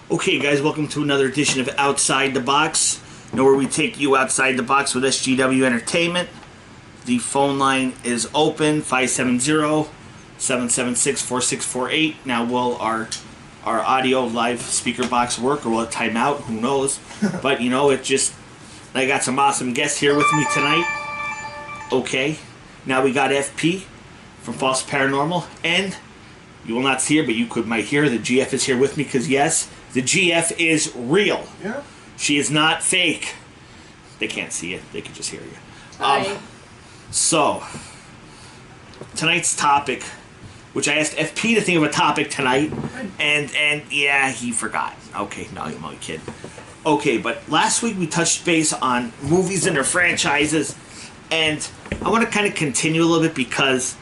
Okay, guys, welcome to another edition of Outside the Box. You know where we take you outside the box with SGW Entertainment. The phone line is open, 570-776-4648. Now, will our audio live speaker box work, or will it time out? Who knows? But, you know, I got some awesome guests here with me tonight. Okay, now we got FP from False Paranormal, and you will not see her, but you might hear the GF is here with me, because yes, the GF is real. Yeah. She is not fake. They can't see it. They can just hear you. Hi. So, tonight's topic, which I asked FP to think of a topic tonight, and yeah, he forgot. Okay, no, I'm only kidding. Okay, but last week we touched base on movies and their franchises, and I want to kind of continue a little bit because,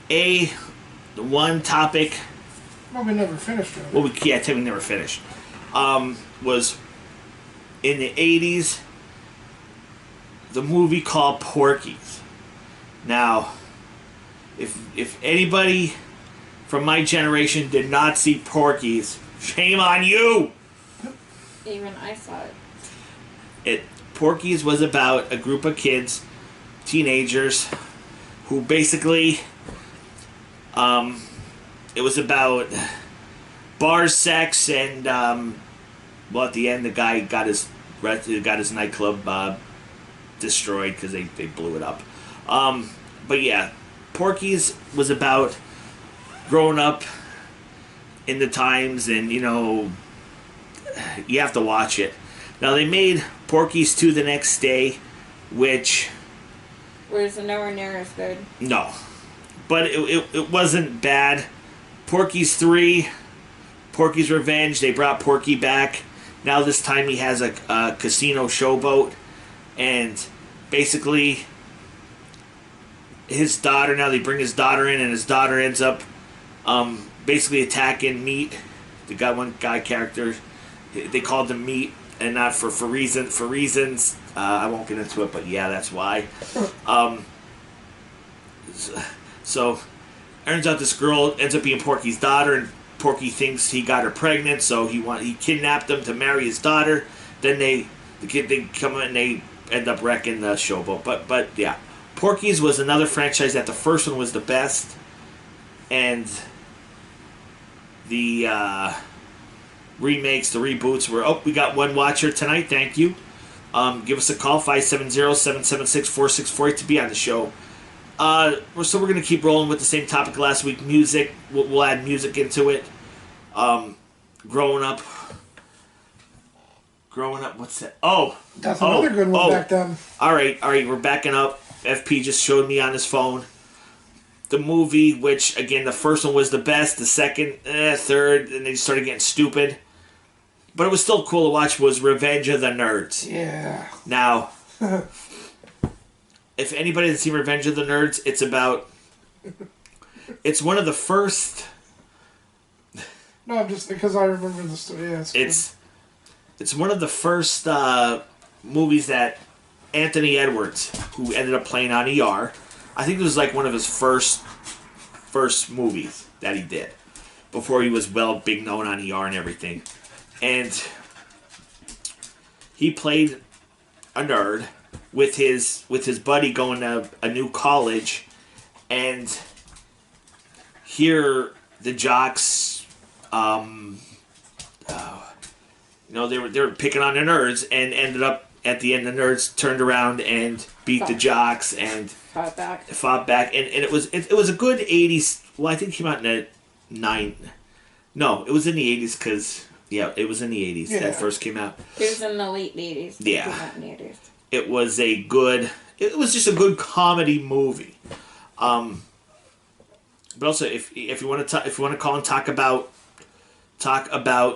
the one topic... Well, we never finished it. Well, we never finished. Was in the 80s, the movie called Porky's. Now, if anybody from my generation did not see Porky's, shame on you! Even I saw it. Porky's was about a group of kids, teenagers, who basically... it was about bar sex and, well, at the end, the guy got his nightclub destroyed because they blew it up. But yeah, Porky's was about growing up in the times, and, you know, you have to watch it. Now, they made Porky's 2 the next day, which... Was nowhere near as good. No. But it wasn't bad. Porky's 3, Porky's Revenge, they brought Porky back. Now this time he has a casino showboat. And basically, his daughter, now they bring his daughter in, and his daughter ends up basically attacking Meat. They got one guy character, they called him Meat, and not for reasons. I won't get into it, but yeah, that's why. So, turns out this girl ends up being Porky's daughter, and Porky thinks he got her pregnant, so he kidnapped them to marry his daughter. Then they come in and they end up wrecking the showboat. But yeah, Porky's was another franchise that the first one was the best, and the remakes, the reboots were. Oh, we got one watcher tonight. Thank you. Give us a call, 570-776-4648 to be on the show. So we're going to keep rolling with the same topic last week, music. We'll add music into it. Growing up, what's that? Oh! That's another good one back then. Alright, we're backing up. FP just showed me on his phone the movie, which, again, the first one was the best, the second, third, and they started getting stupid. But it was still cool to watch, was Revenge of the Nerds. Yeah. Now... If anybody has seen Revenge of the Nerds, it's one of the first... No, just because I remember the story. Yeah, it's one of the first movies that Anthony Edwards, who ended up playing on ER, I think it was like one of his first movies that he did, before he was big known on ER and everything. And he played a nerd with his buddy going to a new college, and here the jocks, they were picking on the nerds, and ended up at the end the nerds turned around and beat the jocks and fought back, and it was a good 80s. Well, I think it came out in the it was in the 80s, because it was in the 80s that first came out. It was in the late 80s. Yeah. Came out in the 80s. It was just a good comedy movie. But also, if you want to call and talk about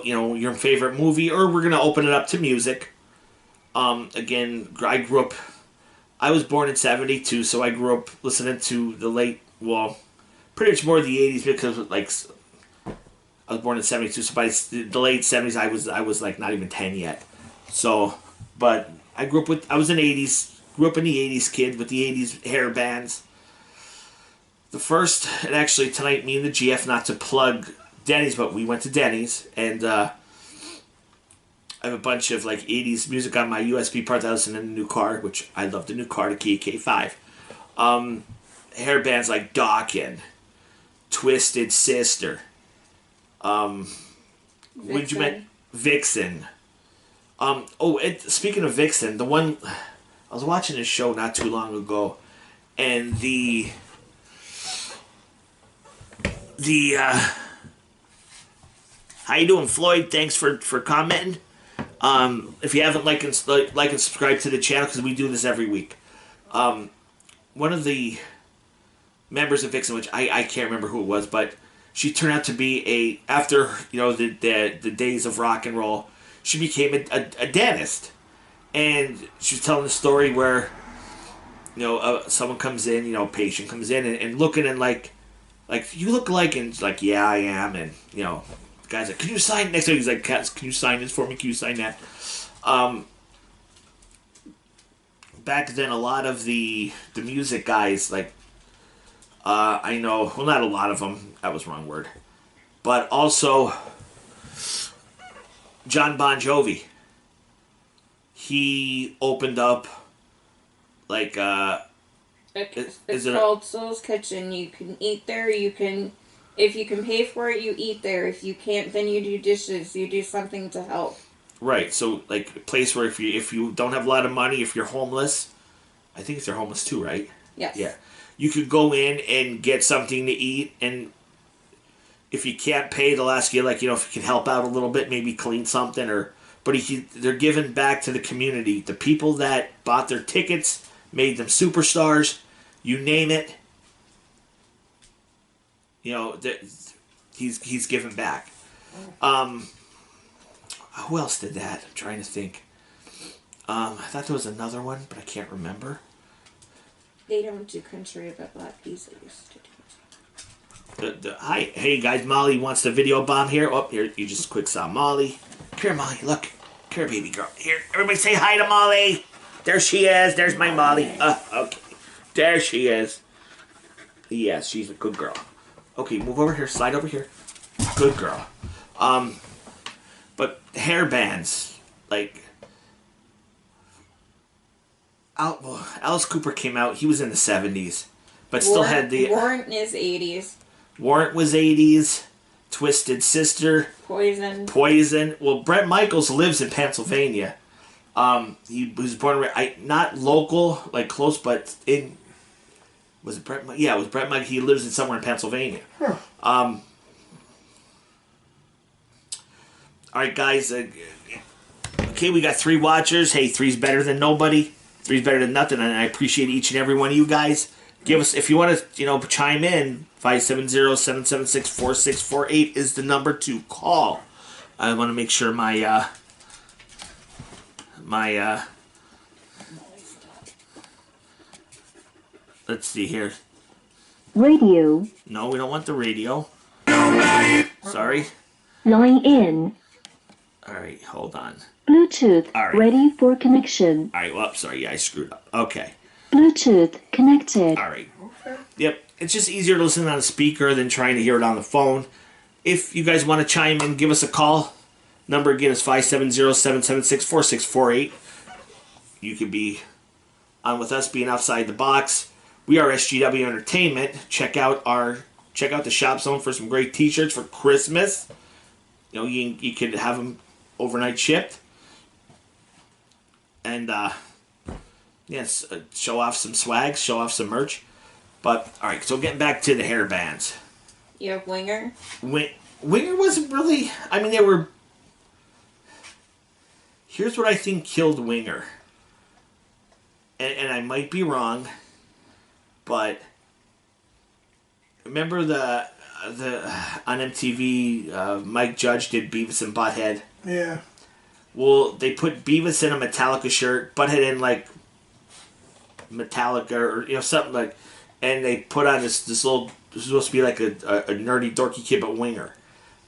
your favorite movie, or we're gonna open it up to music. Again, I was born in '72, so I grew up listening to pretty much more of the '80s, because I was born in '72, so by the late '70s I was like not even 10 yet. So, but I grew up I was an '80s, grew up in the '80s kid with the '80s hair bands. The first, and actually tonight, me and the GF, not to plug Denny's, but we went to Denny's, and I have a bunch of like 80s music on my USB part that I listen in a new car, which I love the new car, the Kia K5. Hair bands like Dawkins, Twisted Sister. Would you meant Vixen? Speaking of Vixen, the one I was watching this show not too long ago, and the how you doing, Floyd? Thanks for commenting. If you haven't like and subscribe to the channel because we do this every week. One of the members of Vixen, which I can't remember who it was, but she turned out to be after the days of rock and roll, she became a dentist, and she was telling the story where someone comes in, patient comes in and looking and like you look like, and like, yeah, I am, and the guy's like, can you sign next to him? He's like, can you sign this for me? Can you sign that? Back then, a lot of the music guys, like, I know, well, not a lot of them, that was the wrong word, but also John Bon Jovi, he opened up, like, it's called Soul's Kitchen. You can eat there, if you can pay for it, you eat there. If you can't, then you do dishes, you do something to help. Right, so, like, a place where if you don't have a lot of money, if you're homeless, I think they're homeless too, right? Yes. Yeah. You could go in and get something to eat, and if you can't pay, they'll ask you, like, if you can help out a little bit, maybe clean something, but they're giving back to the community. The people that bought their tickets, made them superstars, you name it, he's giving back. Who else did that? I'm trying to think. I thought there was another one, but I can't remember. They don't do country, but Black Pizza used to do it. Hey guys, Molly wants the video bomb here. Oh, here, you just quick saw Molly. Come here, Molly, look. Come here, baby girl. Here, everybody say hi to Molly. There she is. There's my Molly. Okay. There she is. Yes, she's a good girl. Okay, move over here. Slide over here. Good girl. But hair bands, like, Alice Cooper came out. He was in the 70s, but still had the Warrant is 80s. Warrant was 80s. Twisted Sister. Poison. Well, Bret Michaels lives in Pennsylvania. He was born not local, like close, but was it Bret? Yeah, it was Bret Michaels. He lives in somewhere in Pennsylvania. Huh. All right, guys. Okay, we got 3 watchers. Hey, 3's better than nobody. 3's better than nothing, and I appreciate each and every one of you guys. Give us, if you want to, chime in, 570-776-4648 is the number to call. I want to make sure my let's see here. Radio. No, we don't want the radio. Sorry. Line in. All right, hold on. Bluetooth. All right. Ready for connection. All right, well, sorry, yeah, I screwed up. Okay. Bluetooth connected. All right. Yep, it's just easier to listen on a speaker than trying to hear it on the phone. If you guys want to chime in, give us a call. Number again is 570-776-4648. You could be on with us, being outside the box. We are SGW Entertainment. Check out the shop zone for some great T-shirts for Christmas. You could have them overnight shipped, and yes, show off some swag, show off some merch. But all right, so getting back to the hair bands. You have Winger. Winger wasn't really. I mean, they were. Here's what I think killed Winger, and I might be wrong, but remember the on MTV, Mike Judge did Beavis and Butthead. Yeah. Well, they put Beavis in a Metallica shirt, Butthead in like Metallica or something like, and they put on this little. This was supposed to be like a nerdy dorky kid, but Winger.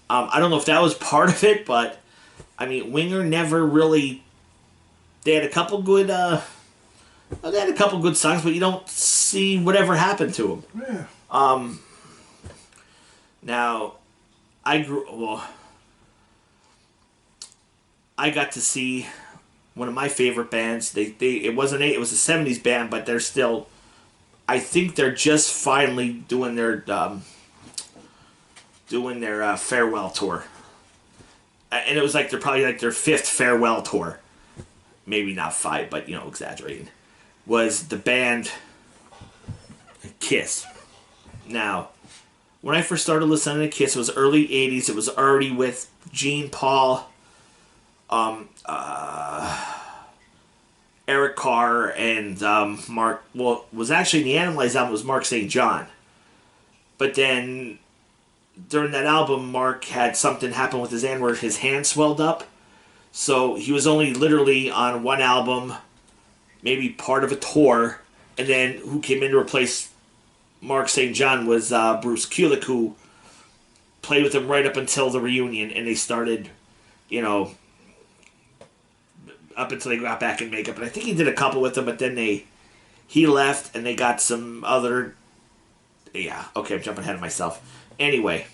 I don't know if that was part of it, but I mean, Winger never really. They had a couple good. They had a couple good songs, but you don't see whatever happened to them. Yeah. Now, I I got to see one of my favorite bands. It was a '70s band, but they're still. I think they're just finally doing their farewell tour, and it was like they're probably like their 5th farewell tour, maybe not 5, but exaggerating. Was the band Kiss. Now, when I first started listening to Kiss, it was early '80s. It was already with Gene, Paul, Eric Carr, and Mark. Well, it was actually in the Animalize album. It was Mark St. John. But then during that album, Mark had something happen with his hand where his hand swelled up. So he was only literally on one album, maybe part of a tour, and then who came in to replace Mark St. John was Bruce Kulick, who played with him right up until the reunion, and they started, up until they got back in makeup. And I think he did a couple with them, but then he left, and they got some other. Yeah, okay, I'm jumping ahead of myself. Anyway,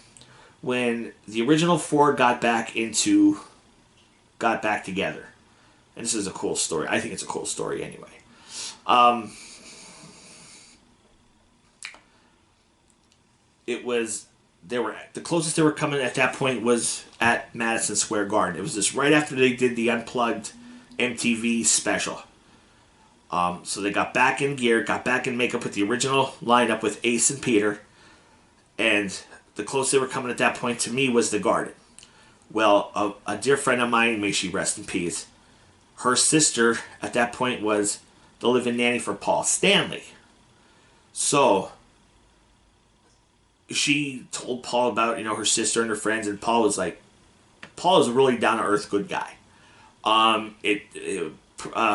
when the original 4 got back together, and this is a cool story. I think it's a cool story anyway. It was the closest they were coming at that point was at Madison Square Garden. It was just right after they did the Unplugged MTV special. So they got back in gear, got back in makeup with the original lineup with Ace and Peter, and the closest they were coming at that point to me was the Garden. Well, a dear friend of mine, may she rest in peace, her sister at that point was the live-in nanny for Paul Stanley. So she told Paul about her sister and her friends, and Paul was like, Paul is a really down-to-earth good guy.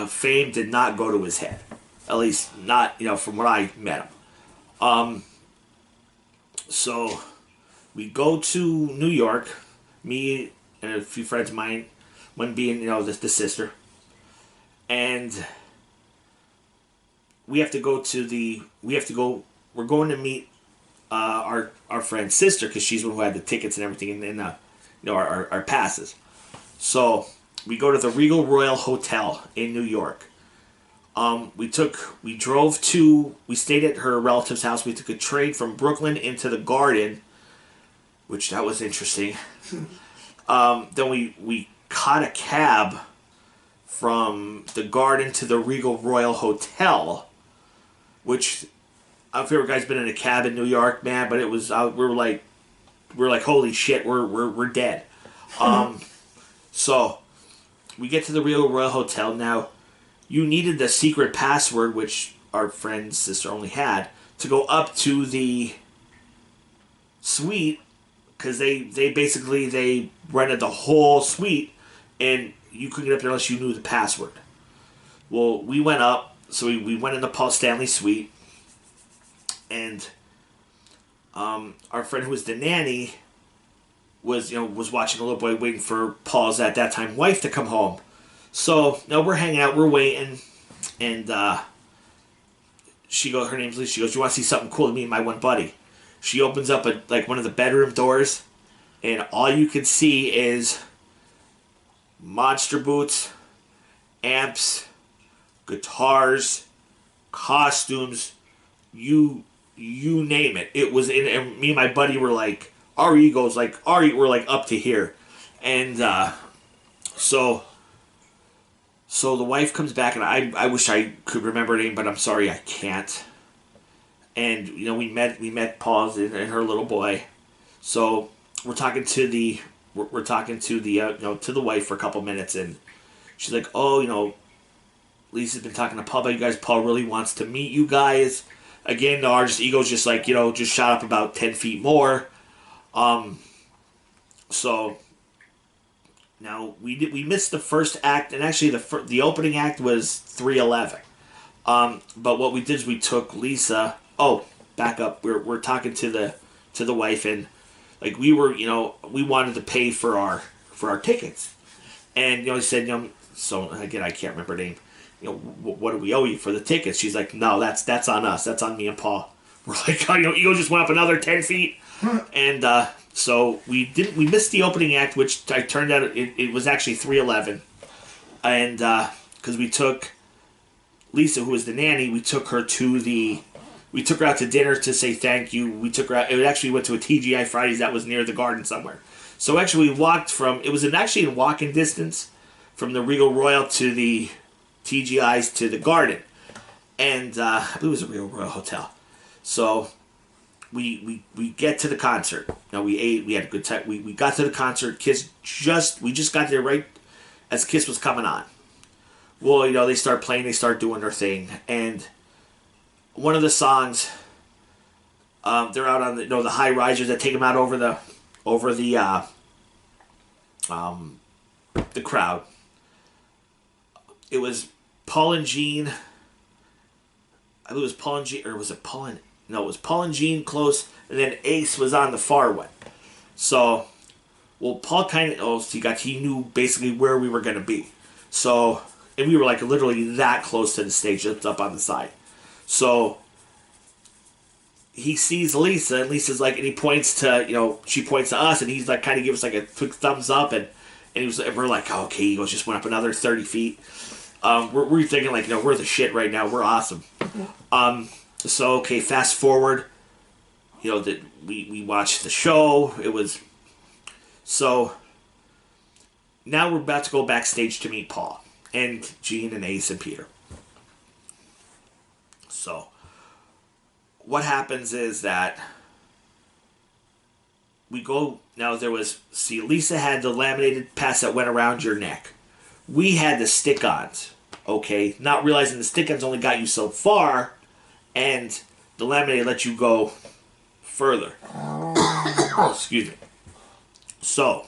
Fame did not go to his head, at least not from what I met him. So we go to New York, me and a few friends of mine, one being the sister, and we're going to meet our friend's sister, because she's the one who had the tickets and everything, and our passes. So we go to the Regal Royal Hotel in New York. We stayed at her relative's house. We took a train from Brooklyn into the Garden, which that was interesting. Then we caught a cab from the Garden to the Regal Royal Hotel, which I don't know if you guys been in a cab in New York, man, but it was we were like holy shit, we're dead. So we get to the Regal Royal Hotel. Now, you needed the secret password, which our friend's sister only had, to go up to the suite, because they basically rented the whole suite, and you couldn't get up there unless you knew the password. Well, we went up, so we went in the Paul Stanley suite, and our friend who was the nanny was watching a little boy waiting for Paul's at that time wife to come home. So now we're hanging out, we're waiting, and her name's Lisa. She goes, "You want to see something cool?" To me and my one buddy. She opens up one of the bedroom doors, and all you can see is monster boots, amps, guitars, costumes, you name it. It was in, and me and my buddy were like, our egos, we're like up to here. And so the wife comes back, and I wish I could remember her name, but I'm sorry I can't. And we met Paul and her little boy. So we're talking to the to the wife for a couple minutes, and she's like, "Oh, Lisa's been talking to Paul about you guys. Paul really wants to meet you guys." Again, our ego's just just shot up about 10 feet more. So now we missed the first act, and actually the opening act was 3:11. But what we did is we took Lisa. Oh, back up. We're talking to the wife, and we were we wanted to pay for our tickets, and he said so again I can't remember her name. What do we owe you for the tickets? She's like, no, that's on us. That's on me and Paul. We're like, ego just went up another 10 feet. And so we missed the opening act, which I turned out it was actually 3:11, and because we took Lisa, who was the nanny, we took her out to dinner to say thank you. We took her out. It actually went to a TGI Fridays that was near the garden somewhere. So actually, we walked actually in walking distance from the Regal Royal to the TGI's to the garden, and I believe it was a Regal Royal hotel. So we get to the concert. Now we ate. We had a good time. We got to the concert. We just got there right as Kiss was coming on. Well, they start playing. They start doing their thing, and one of the songs, they're out on the high risers that take them out over the crowd. It was Paul and Gene. I believe it was Paul and Gene, or was it Paul and... No, it was Paul and Gene close, and then Ace was on the far one. So, well, Paul kind of... he knew basically where we were going to be. So, and we were like literally that close to the stage, just up on the side. So, he sees Lisa, and Lisa's like, and he points to, she points to us, and he's like, kind of gives us like a quick thumbs up, and we're like, oh, okay, he goes, just went up another 30 feet. We're thinking like, we're the shit right now, we're awesome. So, okay, fast forward, that we watched the show, it was, so, now we're about to go backstage to meet Paul, and Gene, and Ace, and Peter. So, what happens is that we go, now Lisa had the laminated pass that went around your neck. We had the stick-ons, okay? Not realizing the stick-ons only got you so far, and the laminated let you go further. Excuse me. So,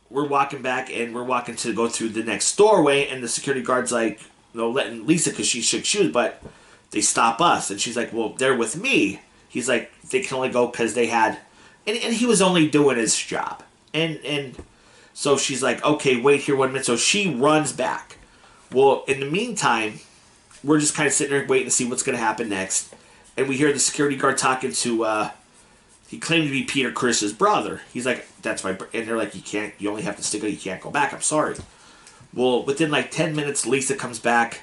we're walking back, and we're walking to go through the next doorway, and the security guard's like, letting Lisa, because she shook shoes, but they stop us, and she's like, well, they're with me. He's like, they can only go because they had, and he was only doing his job. And so she's like, okay, wait here 1 minute. So she runs back. Well, in the meantime, we're just kind of sitting there waiting to see what's going to happen next. And we hear the security guard talking to, he claimed to be Peter Chris's brother. He's like, that's my, and they're like, you only have to stick it, you can't go back, I'm sorry. Well, within like 10 minutes, Lisa comes back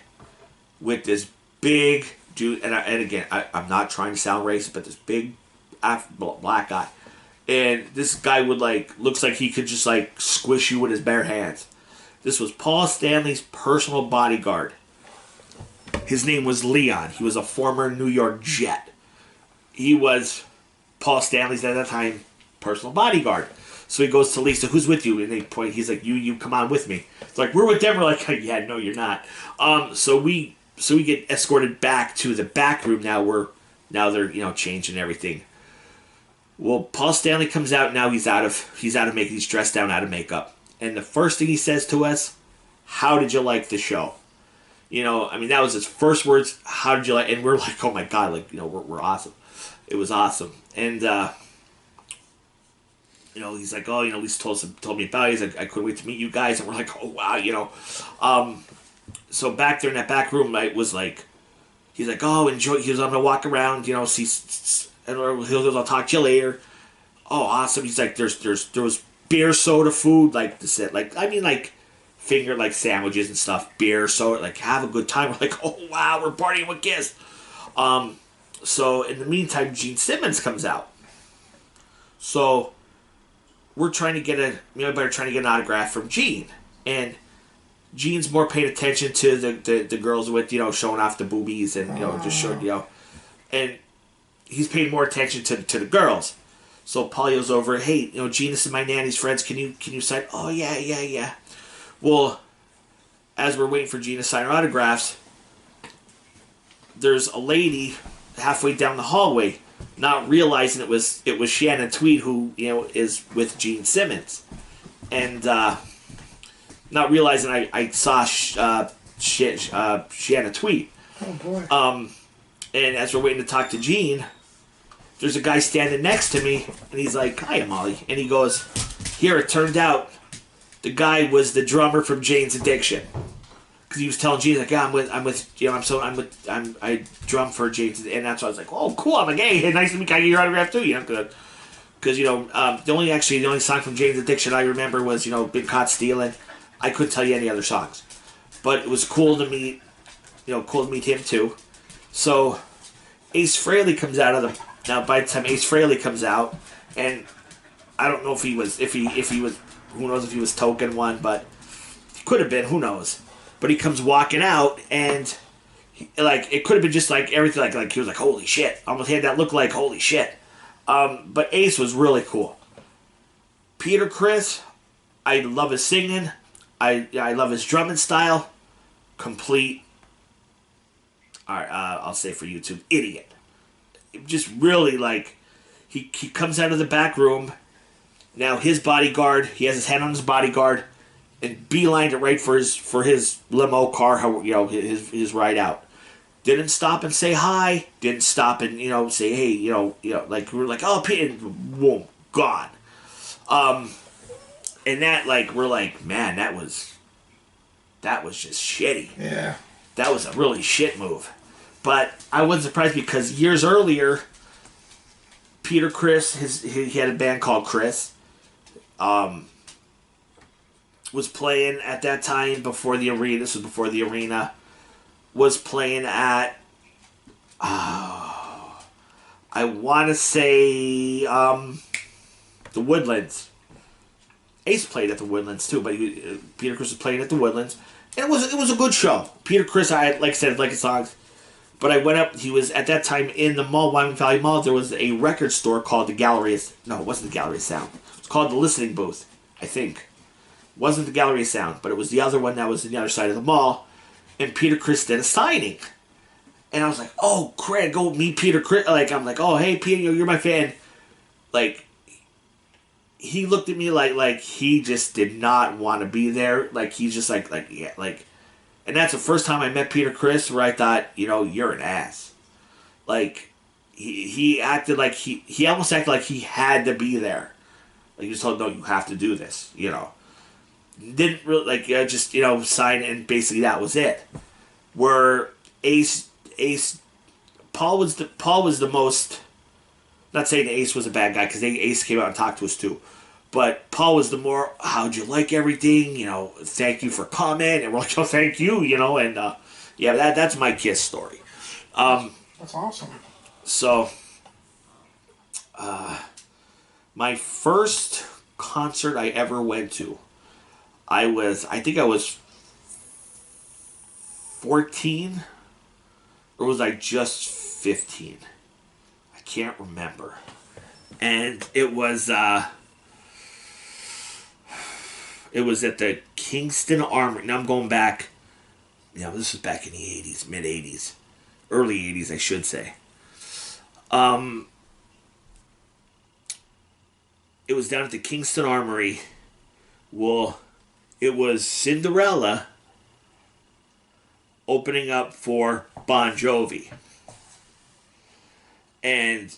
with this big dude, and again, I'm not trying to sound racist, but this big black guy. And this guy looks like he could just squish you with his bare hands. This was Paul Stanley's personal bodyguard. His name was Leon. He was a former New York Jet. He was Paul Stanley's, at that time, personal bodyguard. So he goes to Lisa, who's with you? And they point, he's like, you come on with me. It's like, we're with them. We're like, yeah, no, you're not. So we get escorted back to the back room now they're, changing everything. Well, Paul Stanley comes out now. He's out of makeup. He's dressed down, out of makeup. And the first thing he says to us, how did you like the show? That was his first words. How did you like? And we're like, oh my God, we're awesome. It was awesome. And, he's like, oh, Lisa told me about it. He's like, I couldn't wait to meet you guys. And we're like, oh wow, So back there in that back room, it was like, he's like, oh, enjoy. He was, I'm gonna walk around, see, and I'll talk to you later. Oh, awesome. He's like, there was beer, soda, food, finger sandwiches and stuff, beer, soda, have a good time. We're like, oh wow, we're partying with Kiss. So in the meantime, Gene Simmons comes out. So we're trying to get an autograph from Gene, and Gene's more paying attention to the girls with, showing off the boobies and, just showing, and he's paying more attention to the girls. So Paul yells over, hey, Gene, this is my nanny's friends. Can you sign? Oh, yeah. Well, as we're waiting for Gene to sign her autographs, there's a lady halfway down the hallway, not realizing it was Shannon Tweed, who, is with Gene Simmons. And, not realizing I saw Shannon Tweed. Oh, boy. And as we're waiting to talk to Gene, there's a guy standing next to me, and he's like, hi, Molly. And he goes, here, it turned out the guy was the drummer from Jane's Addiction. because he was telling James like, yeah, I drum for James, and that's why I was like, oh, cool, I'm like, hey, nice to meet you. I get your autograph too, good. Because the only song from Jane's Addiction I remember was Been Caught Stealing. I couldn't tell you any other songs, but it was cool to meet him too. So Ace Frehley comes out of the now. By the time Ace Frehley comes out, and I don't know if he was who knows if he was token one, but he could have been, who knows. But he comes walking out, and it could have been just like everything, like he was like, holy shit, almost had that look like holy shit. But Ace was really cool. Peter Criss, I love his singing. I love his drumming style. Complete. Alright, I'll say for YouTube, idiot. Just really he comes out of the back room. Now his bodyguard, he has his hand on his bodyguard, and beelined it right for his limo car, his ride out. Didn't stop and say hi. Didn't stop and say hey. We were like, oh, Pete, and boom, gone. And that we're like, man, that was just shitty. Yeah. That was a really shit move. But I wasn't surprised because years earlier, Peter Criss, he had a band called Criss. Was playing at that time before the arena. This was before the arena. Was playing at, I want to say, the Woodlands. Ace played at the Woodlands too, but Peter Criss was playing at the Woodlands, and it was a good show. Peter Criss, like I said, like his songs, but I went up. He was at that time in the mall, Wyoming Valley Mall. There was a record store called the Gallery. No, it wasn't the Gallery of Sound. It was called the Listening Booth, I think. It wasn't the Gallery of Sound, but it was the other one that was on the other side of the mall. And Peter Criss did a signing. And I was like, oh, crap, go meet Peter Criss. I'm like, oh, hey, Peter, you're my fan. He looked at me like he just did not want to be there. He's just yeah. And that's the first time I met Peter Criss where I thought, you're an ass. He acted like he almost acted like he had to be there. He just told, no, you have to do this, Didn't really just sign, and basically that was it. Where Paul was the most. Not saying Ace was a bad guy because Ace came out and talked to us too, but Paul was the more, how'd you like everything? Thank you for coming, and we're like, oh, thank you, and yeah, that's my Kiss story. That's awesome. So, my first concert I ever went to. I think I was 14, or was I just 15? I can't remember. And it was at the Kingston Armory. Now I'm going back. This was back in the 80s, mid 80s, early 80s, I should say. It was down at the Kingston Armory. Well, it was Cinderella opening up for Bon Jovi. And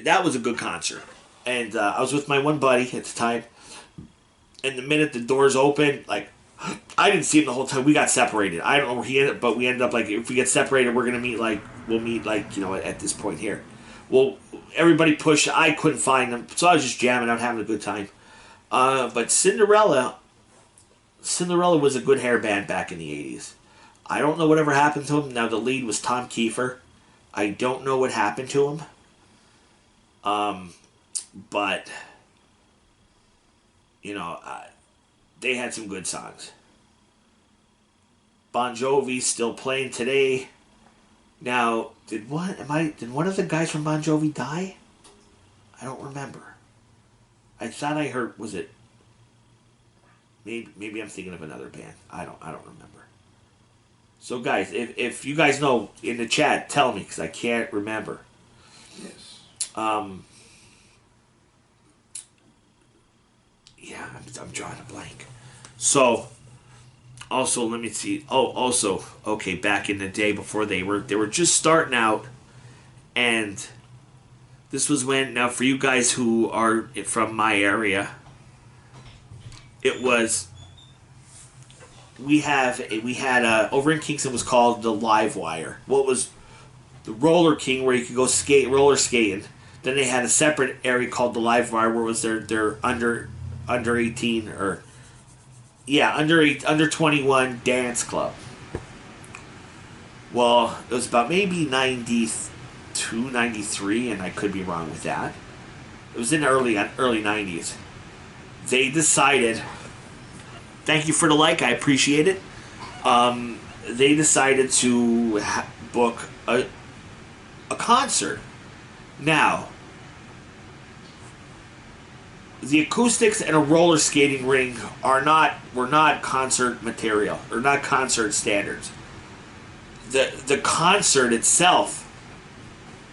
that was a good concert. And I was with my one buddy at the time. And the minute the doors opened, I didn't see him the whole time. We got separated. I don't know where he ended up, but we ended up, if we get separated, we're going to meet, we'll meet, at this point here. Well, everybody pushed. I couldn't find them. So I was just jamming out, having a good time. But Cinderella was a good hair band back in the 80s. I don't know whatever happened to him. Now, the lead was Tom Kiefer. I don't know what happened to him. But, they had some good songs. Bon Jovi's still playing today. Now, did one of the guys from Bon Jovi die? I don't remember. I thought I heard, was it, maybe I'm thinking of another band. I don't remember. So guys, if you guys know in the chat, tell me, because I can't remember. Yes. Yeah, I'm drawing a blank. So, also, let me see. Oh, also, okay, back in the day before they were just starting out, and this was when, now for you guys who are from my area, it was we had over in Kingston was called the Live Wire. What was the Roller King, where you could go roller skating. Then they had a separate area called the Live Wire, where it was their under 18 or under 21 dance club. Well, it was about maybe 92, 93, and I could be wrong with that. It was in the early 90s. They decided, thank you for the like, I appreciate it. They decided to book a concert. Now, the acoustics and a roller skating ring were not concert material, or not concert standards. The concert itself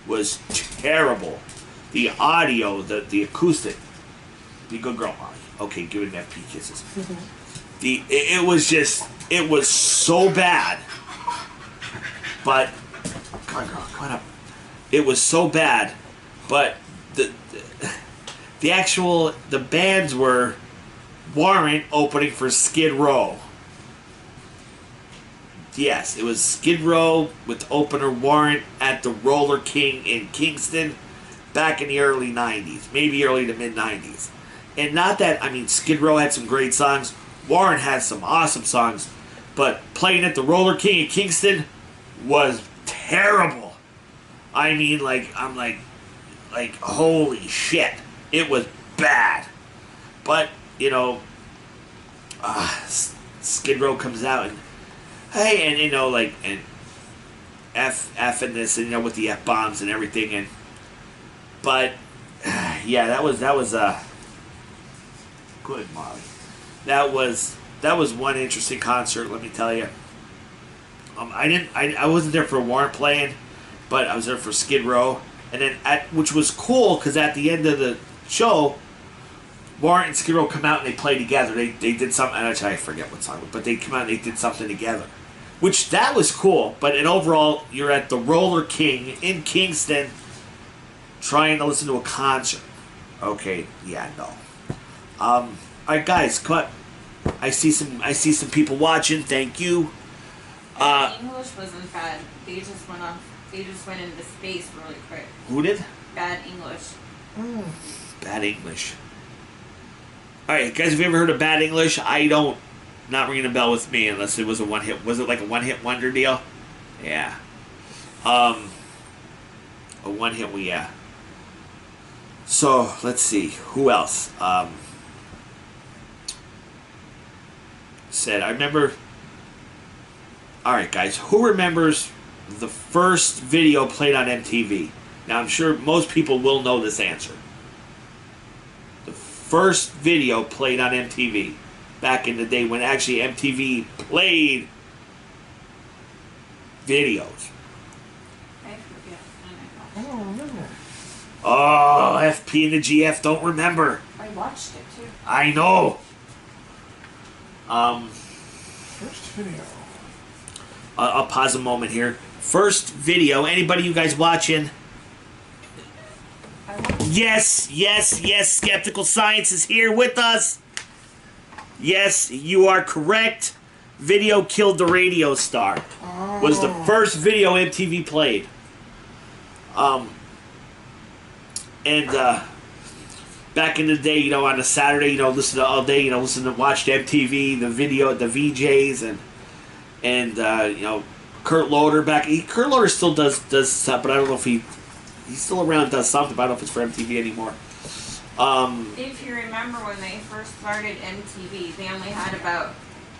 was terrible. The audio, the acoustic. Be a good girl, Molly. Okay, give it an FP kisses. It was so bad. But come on, girl, come on up. It was so bad, but the bands were Warrant opening for Skid Row. Yes, it was Skid Row with opener Warrant at the Roller King in Kingston back in the early 90s, maybe early to mid 90s. And not that, I mean, Skid Row had some great songs, Warrant had some awesome songs, but playing at the Roller King in Kingston was terrible. I mean, I'm like, holy shit. It was bad. But, Skid Row comes out and, hey, and, and F in this, and, with the F-bombs and everything, but, yeah, that was, good, Molly. That was one interesting concert, let me tell you. I wasn't there for Warrant playing, but I was there for Skid Row, and then which was cool because at the end of the show, Warrant and Skid Row come out and they play together. They did something, I forget what song, but they come out and they did something together, which that was cool. But in overall, you're at the Roller King in Kingston, trying to listen to a concert. Okay, yeah, no. All right, guys, come on. I see some people watching. Thank you. English wasn't bad. They just went off. They just went into space really quick. Who did? Bad English. Bad English. Alright, guys, have you ever heard of Bad English? Not ringing a bell with me unless it was a one-hit. Was it like a one-hit wonder deal? Yeah. A one-hit, yeah. So, let's see. Who else? I remember... Alright, guys, who remembers the first video played on MTV? Now, I'm sure most people will know this answer. The first video played on MTV back in the day when actually MTV played videos. I forget. I don't remember. Oh, FP and the GF don't remember. I watched it too. I know. First video. I'll pause a moment here. First video. Anybody you guys watching? Yes. Skeptical Science is here with us. Yes, you are correct. Video Killed the Radio Star was the first video MTV played. Back in the day, on a Saturday, listen to all day, watch MTV, the video, the VJs, and Kurt Loder Kurt Loder still does stuff, but I don't know if he's still around, does something, but I don't know if it's for MTV anymore. If you remember when they first started MTV, they only had about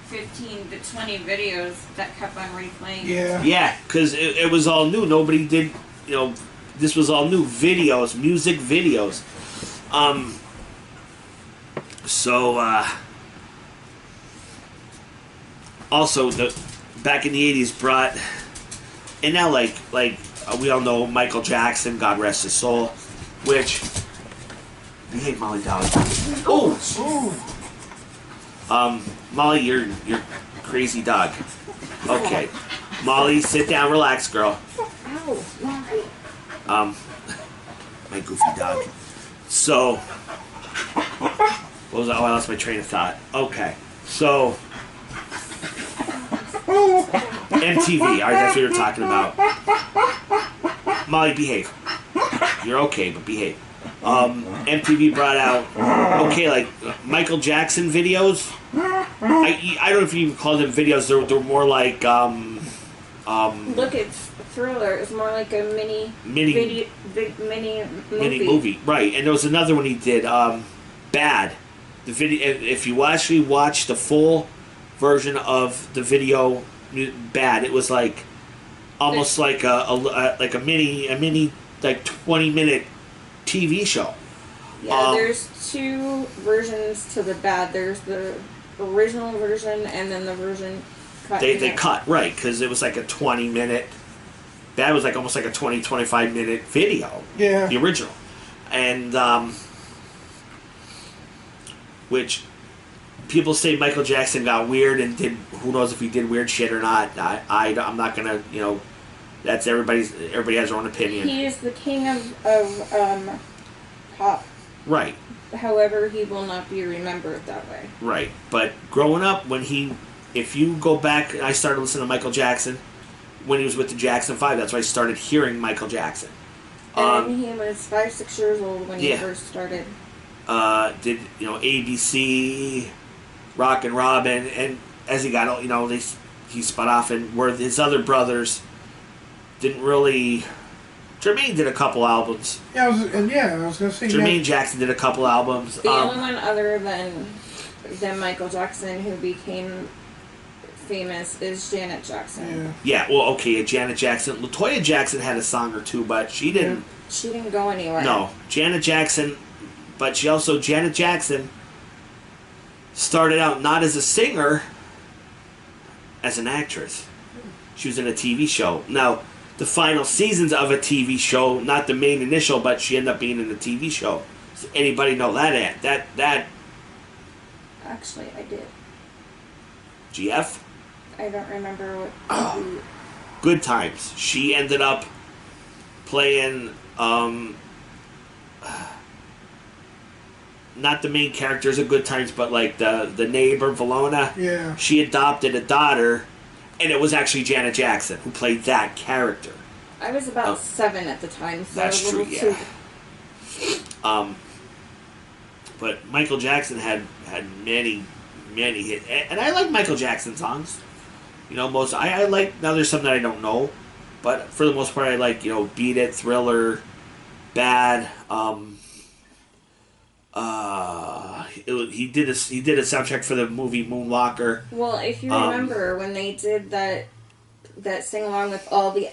15 to 20 videos that kept on replaying. Yeah, because it was all new. Nobody did, this was all new. Videos, music videos. Also, back in the 80s brought, and now like we all know Michael Jackson, God rest his soul, which, behave, Molly, dog. Oh! Molly, you're crazy dog. Okay. Molly, sit down, relax, girl. My goofy dog. So, what was that? Oh, I lost my train of thought. Okay. So, MTV. All right, that's what you're talking about. Molly, behave. You're okay, but behave. MTV brought out like Michael Jackson videos. I don't know if you even call them videos. They're more like Look, it's Thriller. It's more like a mini mini movie, right? And there was another one he did, Bad. The video. If you actually watch the full version of the video, Bad, it was like almost like a mini like 20-minute TV show. Yeah, there's two versions to the Bad. There's the original version and then the version cut. They cut, right, because it was like a 20-minute. That was like almost like a 25-minute video. Yeah. The original. And, which people say Michael Jackson got weird and did, who knows if he did weird shit or not. I'm not going to, that's everybody has their own opinion. He is the king of pop. Right. However, he will not be remembered that way. Right. But growing up, if you go back, I started listening to Michael Jackson when he was with the Jackson 5. That's why I started hearing Michael Jackson. And he was 5-6 years old when he first started. Did, ABC, Rock and Robin, and as he got old, he spun off, and where his other brothers didn't really... Jermaine did a couple albums. Yeah, I was going to say... Jermaine Jackson did a couple albums. The only one other than Michael Jackson who became famous is Janet Jackson. Yeah, well, okay, Janet Jackson. LaToya Jackson had a song or two, but she didn't... She didn't go anywhere. No, Janet Jackson... But Janet Jackson started out not as a singer, as an actress. She was in a TV show. Now, the final seasons of a TV show, not the main initial, but she ended up being in a TV show. Does anybody know that? That Actually, I did. GF? I don't remember what... Good Times. She ended up playing... not the main characters of Good Times, but like the neighbor, Valona. Yeah. She adopted a daughter, and it was actually Janet Jackson who played that character. I was about 7 at the time, so That's a little true, too... But Michael Jackson had many hits, and I like Michael Jackson songs. Most I like. Now there's some that I don't know, but for the most part I like. Beat It, Thriller, Bad. He did a soundtrack for the movie Moonwalker. Well, if you remember when they did that sing along with all the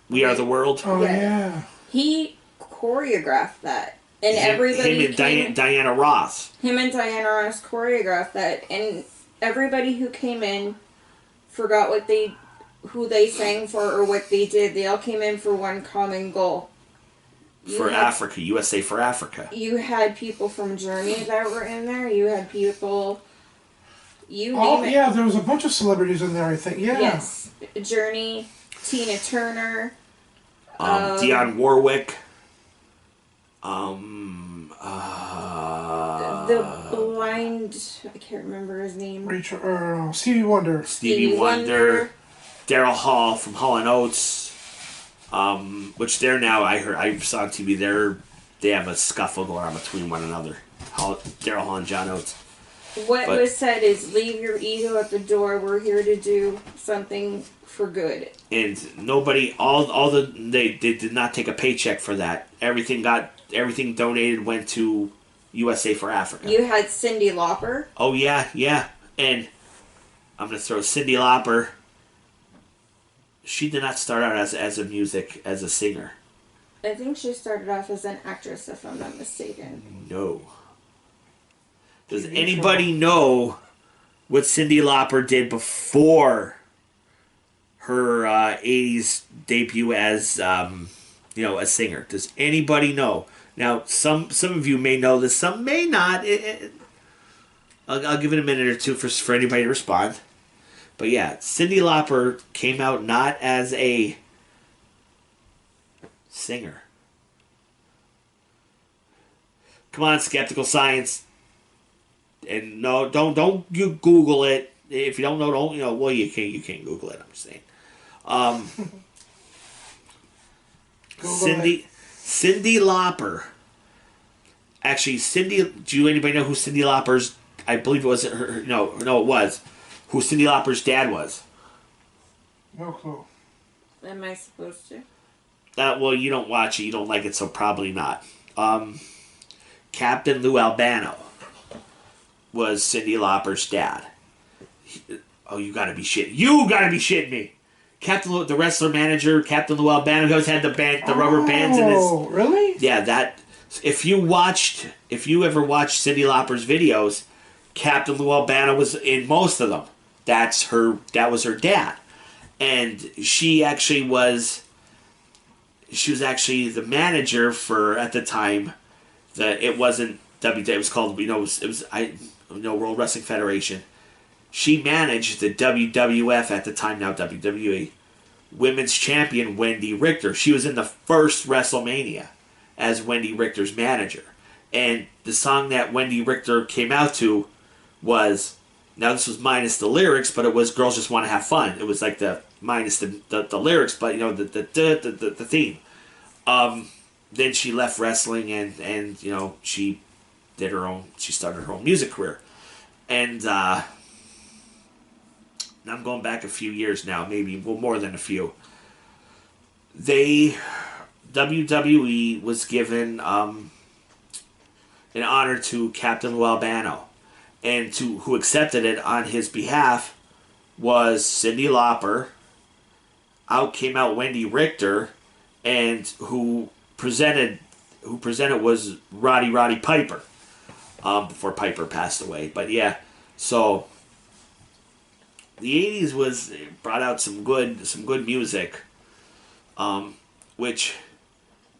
We Are the World. Oh yeah. He choreographed that, and everybody. Him and Diana Ross. Him and Diana Ross choreographed that, and everybody who came in forgot who they sang for or what they did. They all came in for one common goal. Africa, USA for Africa. You had people from Journey that were in there. You had people. You name it. Yeah, there was a bunch of celebrities in there, I think. Yeah. Yes. Journey, Tina Turner. Dionne Warwick. The blind... I can't remember his name. Stevie Wonder. Stevie Wonder. Daryl Hall from Hall & Oates. Which they're now, I saw on TV, they have a scuffle going on between one another. Daryl Hall and John Oates. What was said is, leave your ego at the door. We're here to do something for good. And nobody, they did not take a paycheck for that. Everything donated went to USA for Africa. You had Cyndi Lauper. Oh yeah. And I'm going to throw Cyndi Lauper. She did not start out as a singer. I think she started off as an actress, if I'm not mistaken. No. Does anybody know what Cyndi Lauper did before her 80s debut as a singer? Does anybody know? Now, some of you may know this, some may not. I'll give it a minute or two for anybody to respond. But yeah, Cyndi Lauper came out not as a singer. Come on, Skeptical Science. And no, don't you Google it. If you don't know, well, you can't Google it. I'm saying. Google Cindy Lauper. Actually, do anybody know who Cindy Lauper's? I believe it was her. No, it was who Cindy Lauper's dad was. No clue. Am I supposed to? Well, you don't watch it. You don't like it, so probably not. Captain Lou Albano was Cindy Lauper's dad. You gotta be shitting. You gotta be shitting me. Captain Lou, the wrestler manager, Captain Lou Albano, he always had the rubber bands in his. Oh, really? Yeah, that. If you ever watched Cindy Lauper's videos, Captain Lou Albano was in most of them. That was her dad, and she was actually the manager for, at the time, it wasn't WWE. It was called World Wrestling Federation. She managed the WWF at the time, now WWE, Women's Champion Wendy Richter. She was in the first WrestleMania as Wendy Richter's manager. And the song that Wendy Richter came out to was, now this was minus the lyrics, but it was Girls Just Want to Have Fun. It was like the minus the lyrics, but the theme. Then she left wrestling and she started her own music career. And I'm going back a few years now, maybe more than a few. WWE was given an honor to Captain Lou Albano, and who accepted it on his behalf was Cyndi Lauper. Out came out Wendy Richter, and who presented was Roddy Piper, before Piper passed away. But yeah, so the 80s brought out some good music, which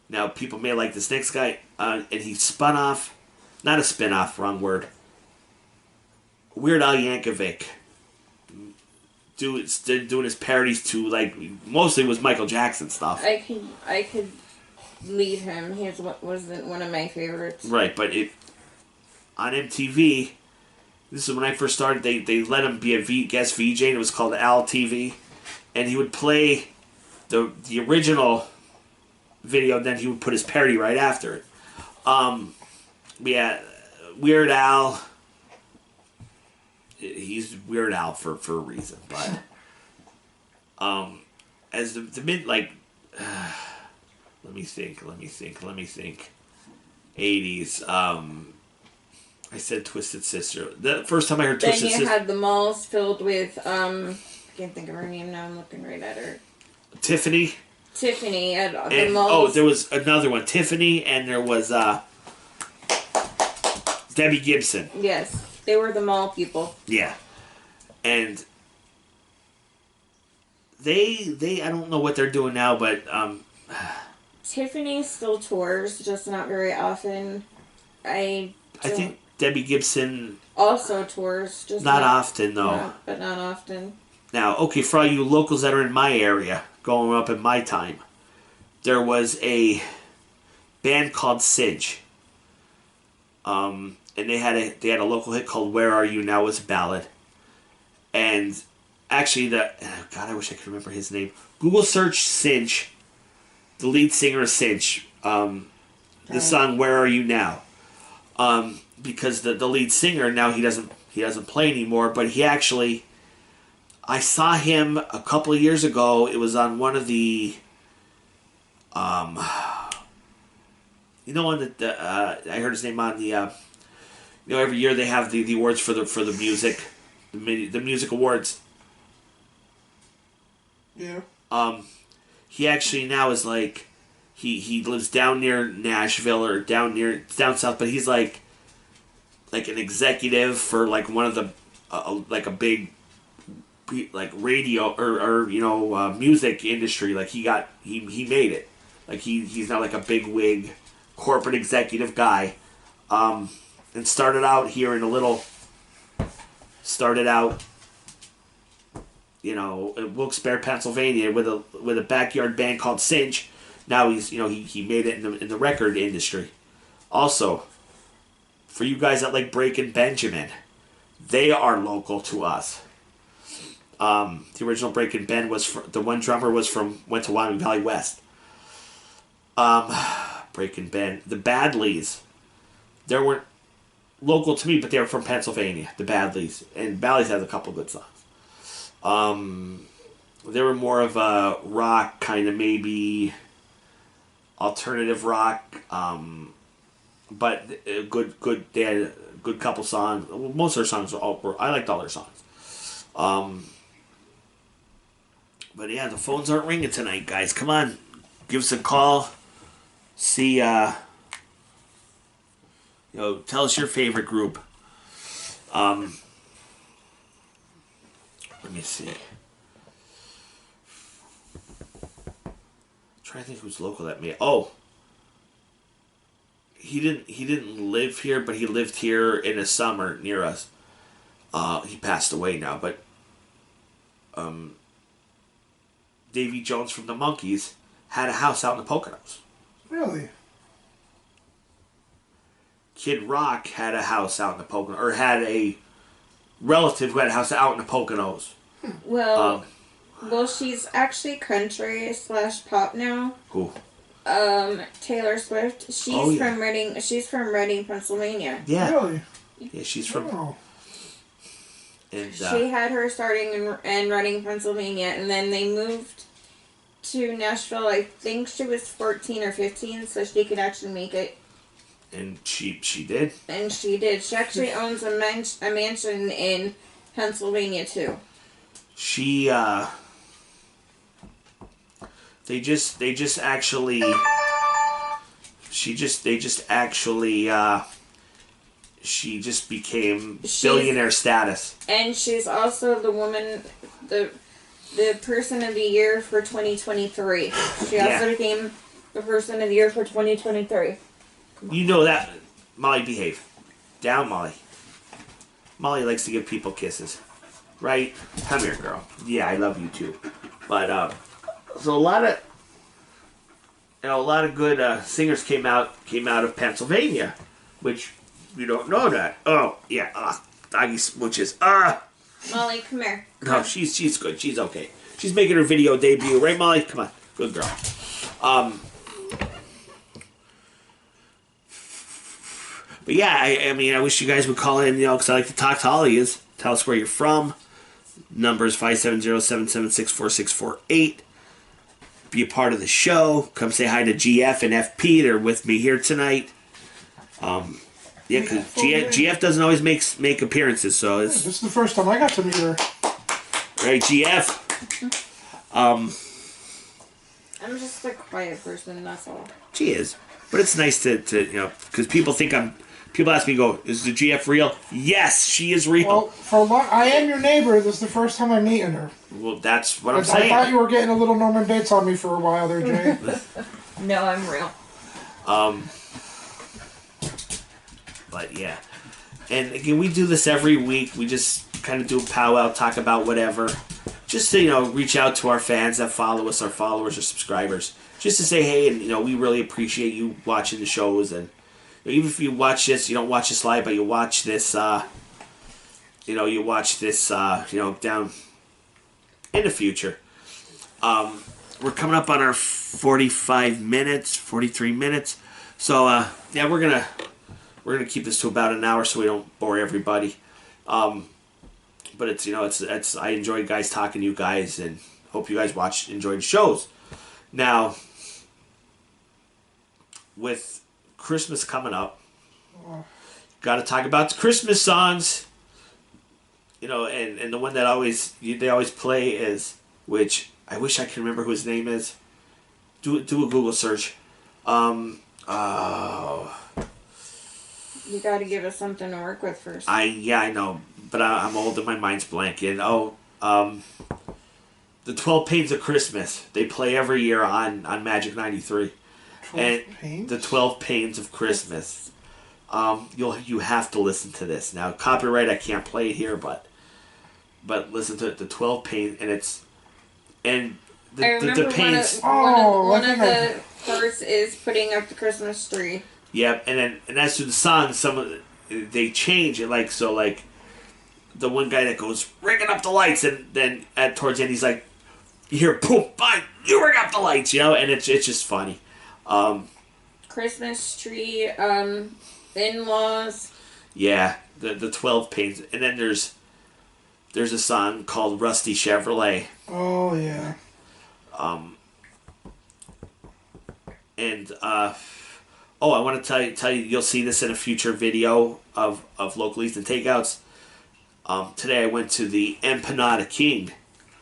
now people may like this next guy, and he spun off, not a spin-off, wrong word, Weird Al Yankovic, doing his parodies to, like, mostly was Michael Jackson stuff. I could lead him. He wasn't one of my favorites. Right, but on MTV, this is when I first started, they let him be a guest VJ, and it was called Al TV, and he would play the original video, and then he would put his parody right after it. Yeah, Weird Al, he's Weird Al for a reason, but as the mid, like, let me think 80s, I said Twisted Sister. The first time I heard Twisted Sister, then you had the malls filled with I can't think of her name now. I'm looking right at her. Tiffany at the and, malls. oh, there was another one, Tiffany, and there was Debbie Gibson. Yes, they were the mall people. Yeah, and they I don't know what they're doing now, but Tiffany still tours, just not very often. I think Debbie Gibson also tours, just not often though. But not often. Now, okay, for all you locals that are in my area, growing up in my time, there was a band called Sidge. And they had a local hit called "Where Are You Now" was a ballad. And actually, God, I wish I could remember his name. Google search Sidge, the lead singer of Sidge. The song "Where Are You Now," because the lead singer now he doesn't play anymore, but he actually. I saw him a couple of years ago. It was on one of the, I heard his name on the, every year they have the awards for the music, the music awards. Yeah. He actually now is like, he lives down near Nashville or down south, but he's like an executive for like one of the, like a big, like radio or music industry. Like he made it. Like he's now like a big wig corporate executive guy, and started out in Wilkes-Barre, Pennsylvania, with a backyard band called Cinch. Now he's he made it in the record industry. Also, for you guys that like Breaking Benjamin, they are local to us. The original Breaking Ben the one drummer went to Wyoming Valley West. Breaking Ben. The Badleys. They weren't local to me, but they were from Pennsylvania. The Badleys. And Badleys has a couple good songs. They were more of a rock, kind of maybe alternative rock. But good. They had a good couple songs. Most of their songs I liked all their songs. But yeah, the phones aren't ringing tonight, guys. Come on, give us a call. See, tell us your favorite group. Let me see. I'm trying to think who's local that may. Oh, he didn't live here, but he lived here in the summer near us. He passed away now, but Davy Jones from the Monkees had a house out in the Poconos. Really? Kid Rock had a house out in the Poconos, or had a relative who had a house out in the Poconos. Well, she's actually country / pop now. Who? Taylor Swift. She's from Reading. She's from Reading, Pennsylvania. Yeah. Really? Yeah, she's from. Oh. And, she had her starting in Reading, Pennsylvania, and then they moved to Nashville. I think she was 14 or 15, so she could actually make it. And she did. And she did. She actually owns a mansion in Pennsylvania too. She They just actually. She just became billionaire status. And she's also the woman, the person of the year for 2023. She also became the person of the year for 2023. You know that. Molly, behave. Down, Molly. Molly likes to give people kisses. Right? Come here, girl. Yeah, I love you too. But, so a lot of good singers came out of Pennsylvania, which you don't know that. Oh, yeah. Doggy smooches. Molly, come here. No, she's good. She's okay. She's making her video debut, right, Molly? Come on, good girl. But yeah, I mean, I wish you guys would call in, because I like to talk to all of you. Tell us where you're from. Numbers 570-776-4648. Be a part of the show. Come say hi to GF and FP. They're with me here tonight. Yeah, because GF doesn't always make appearances, so it's... This is the first time I got to meet her. Right, GF. I'm just a quiet person, that's all. She is. But it's nice to because people ask me, is the GF real? Yes, she is real. Well, I am your neighbor. This is the first time I'm meeting her. Well, that's what I'm saying. I thought you were getting a little Norman Bates on me for a while there, Jay. No, I'm real. But yeah. And again, we do this every week. We just kind of do a powwow, talk about whatever. Just to, reach out to our fans that follow us, our followers or subscribers. Just to say, hey, and, we really appreciate you watching the shows. And even if you watch this, you don't watch this live, but you watch this, down in the future. We're coming up on our 43 minutes. So, we're going to keep this to about an hour so we don't bore everybody. But it's I enjoy guys talking to you guys, and hope you guys enjoy the shows. Now, with Christmas coming up, got to talk about the Christmas songs. And the one that they always play is, which I wish I could remember who his name is. Do a Google search. You got to give us something to work with first. I know, but I'm old and my mind's blank. And the 12 Pains of Christmas, they play every year on Magic 93. The 12 Pains of Christmas. You have to listen to this. Now, copyright, I can't play it here, but listen to it. The 12 Pains, I remember the pains. One of the parts is putting up the Christmas tree. Yep, and as to the songs, they change it, the one guy that goes ringing up the lights, and then towards the end he's like, you hear boom, bang, you ring up the lights, you know, and it's just funny. Christmas tree, in-laws. Yeah, the 12 pains, and then there's a song called Rusty Chevrolet. Oh yeah. And I want to tell you, you'll see this in a future video of local Eats and takeouts. Today I went to the Empanada King.